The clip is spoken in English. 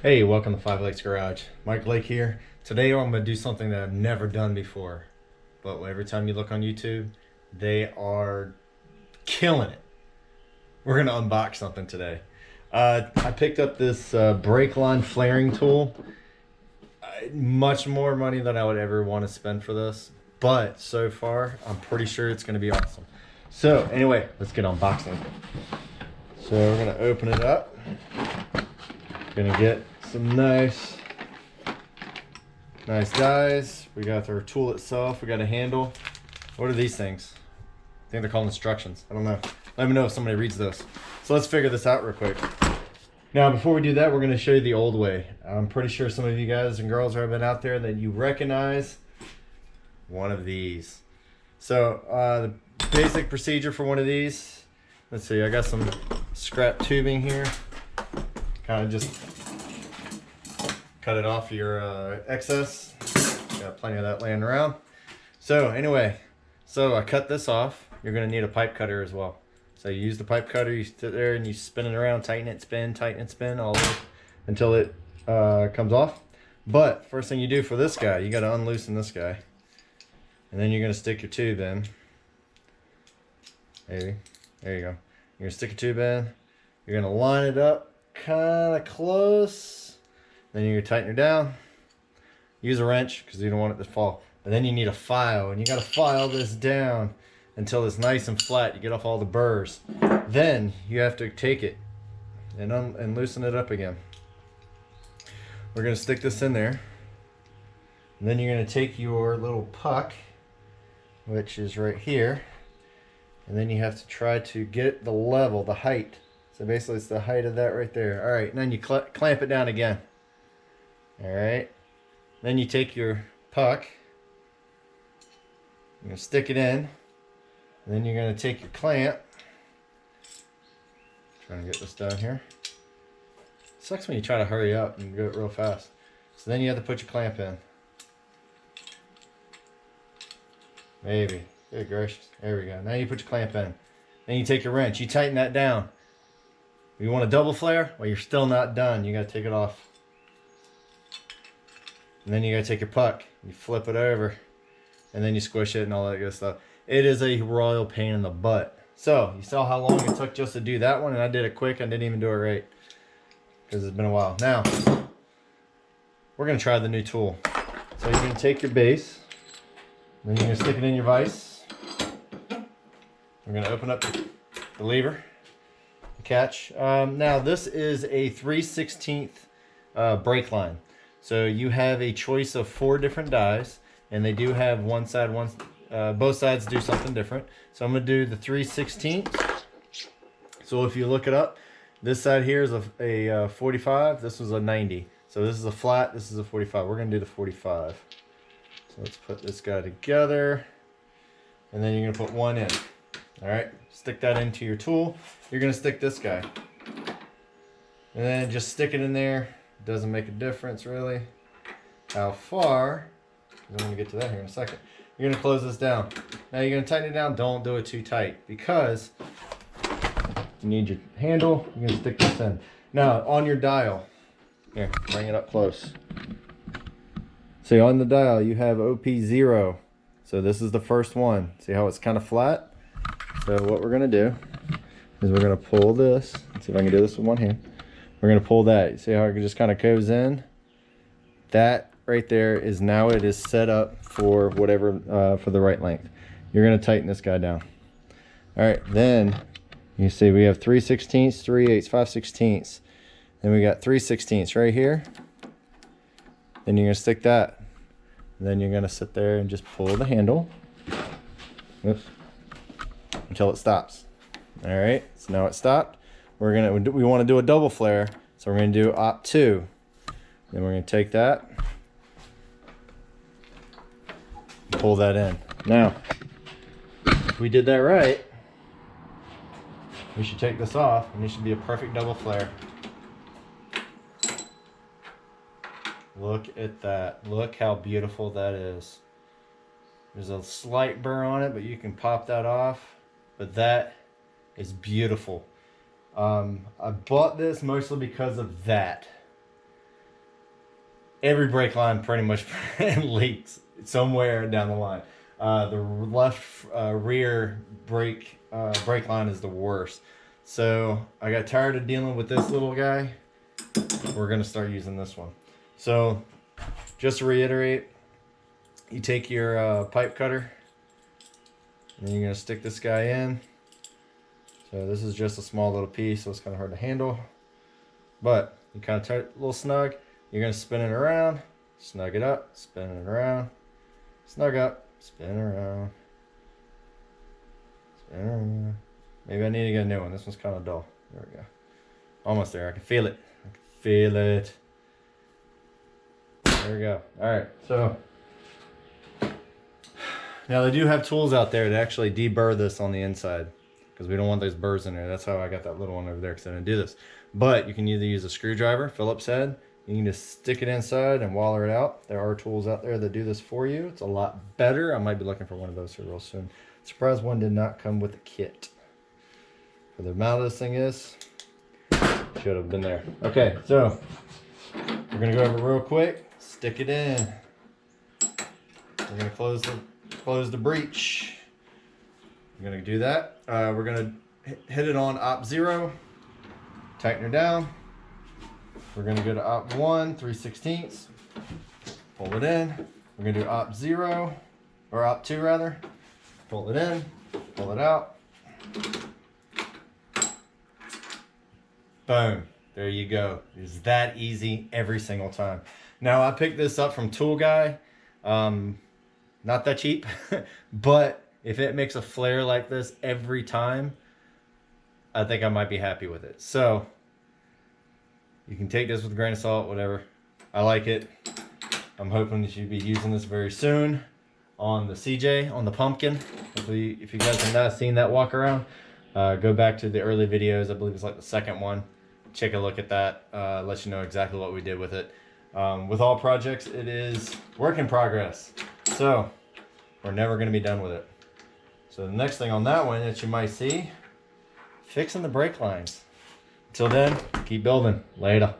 Hey, welcome to Five Lakes Garage. Mike Lake here. Today I'm going to do something that I've never done before. But every time you look on YouTube, they are killing it. We're going to unbox something today. I picked up this brake line flaring tool. Much more money than I would ever want to spend for this. But so far, I'm pretty sure it's going to be awesome. So anyway, let's get unboxing. So we're going to open it up. Gonna get some nice dies. We got our tool itself. We got a handle. What are these things? I think they're called instructions. I don't know. Let me know if somebody reads those. So let's figure this out real quick. Now, before we do that, we're gonna show you the old way. I'm pretty sure some of you guys and girls have been out there that you recognize one of these. So the basic procedure for one of these. Let's see. I got some scrap tubing here. Kind of just cut it off your excess. Got plenty of that laying around. So anyway, I cut this off. You're gonna need a pipe cutter as well. So you use the pipe cutter, you sit there and you spin it around, tighten it, spin, all the way until it comes off. But first thing you do for this guy, you gotta unloosen this guy. And then you're gonna stick your tube in. Maybe, there you go. You're gonna stick your tube in. You're gonna line it up kind of close. Then you're gonna tighten it down. Use a wrench because you don't want it to fall. But then you need a file, and you gotta file this down until it's nice and flat. You get off all the burrs. Then you have to take it and loosen it up again. We're gonna stick this in there. And then you're gonna take your little puck, which is right here, and then you have to try to get the level, the height. So basically it's the height of that right there. All right, and then you clamp it down again. All right, then you take your puck, you're gonna stick it in, and then you're gonna take your clamp. Trying to get this down here. Sucks when you try to hurry up and go it real fast. So then you have to put your clamp in. Maybe, good gracious, there we go. Now you put your clamp in. Then you take your wrench, you tighten that down. You want a double flare? Well, you're still not done. You gotta take it off. And then you gotta take your puck, you flip it over, and then you squish it and all that good stuff. It is a royal pain in the butt. So, you saw how long it took just to do that one, and I did it quick. I didn't even do it right, because it's been a while. Now, we're gonna try the new tool. So you're gonna take your base, then you're gonna stick it in your vise. We're gonna open up the lever. Catch. Now this is a 3/16 brake line. So you have a choice of 4 different dies, and they do have one side, both sides do something different. So I'm gonna do the 3/16. So if you look it up, this side here is a 45. This was a 90. So this is a flat. This is a 45. We're gonna do the 45. So let's put this guy together, and then you're gonna put one in. All right, stick that into your tool. You're gonna stick this guy, and then just stick it in there. Doesn't make a difference really how far. I'm gonna get to that here in a second. You're gonna close this down. Now you're gonna tighten it down. Don't do it too tight because you need your handle. You're gonna stick this in. Now on your dial, here, bring it up close. See, on the dial you have OP0. So this is the first one. See how it's kind of flat? So what we're gonna do is we're gonna pull this. Let's see if I can do this with one hand. We're gonna pull that. See how it just kind of goes in? That right there is now it is set up for whatever, for the right length. You're gonna tighten this guy down. All right, then you see we have 3/16, 3/8, 5/16. Then we got 3/16 right here. Then you're gonna stick that. And then you're gonna sit there and just pull the handle. Oops. Until it stops. All right, so now it stopped. We want to do a double flare, so we're going to do op 2. Then we're going to take that, pull that in. Now, if we did that right, we should take this off, and it should be a perfect double flare. Look at that. Look how beautiful that is. There's a slight burr on it, but you can pop that off. But that is beautiful. I bought this mostly because of that. every brake line pretty much leaks somewhere down the line. The left rear brake line is the worst. So I got tired of dealing with this little guy. We're gonna start using this one. So just to reiterate, you take your pipe cutter and you're gonna stick this guy in. So this is just a small little piece, so it's kind of hard to handle. But you kind of tie it a little snug. You're gonna spin it around, snug it up, spin it around, snug up, spin around, spin around. Maybe I need to get a new one. This one's kind of dull. There we go. Almost there. I can feel it. I can feel it. There we go. All right. So now they do have tools out there to actually deburr this on the inside because we don't want those burrs in there. That's how I got that little one over there because I didn't do this. But you can either use a screwdriver, Phillips head. You can just stick it inside and waller it out. There are tools out there that do this for you. It's a lot better. I might be looking for one of those here real soon. Surprised one did not come with a kit. For the amount of this thing is, should have been there. Okay, so we're gonna go over it real quick. Stick it in. We're gonna close the breech. We're gonna do that. We're gonna hit it on op 0. Tighten her down. We're gonna go to op 1, 3/16. Pull it in. We're gonna do op 0, or op 2 rather. Pull it in, pull it out. Boom. There you go. It's that easy every single time. Now I picked this up from Tool Guy. Not that cheap, but if it makes a flare like this every time, I think I might be happy with it. So you can take this with a grain of salt, whatever. I like it. I'm hoping that you'll be using this very soon on the CJ, on the pumpkin. Hopefully, if you guys have not seen that walk around, go back to the early videos. I believe it's like the second one. Take a look at that. Let you know exactly what we did with it. With all projects, it is work in progress. So we're never going to be done with it. So the next thing on that one that you might see, fixing the brake lines. Until then, keep building. Later.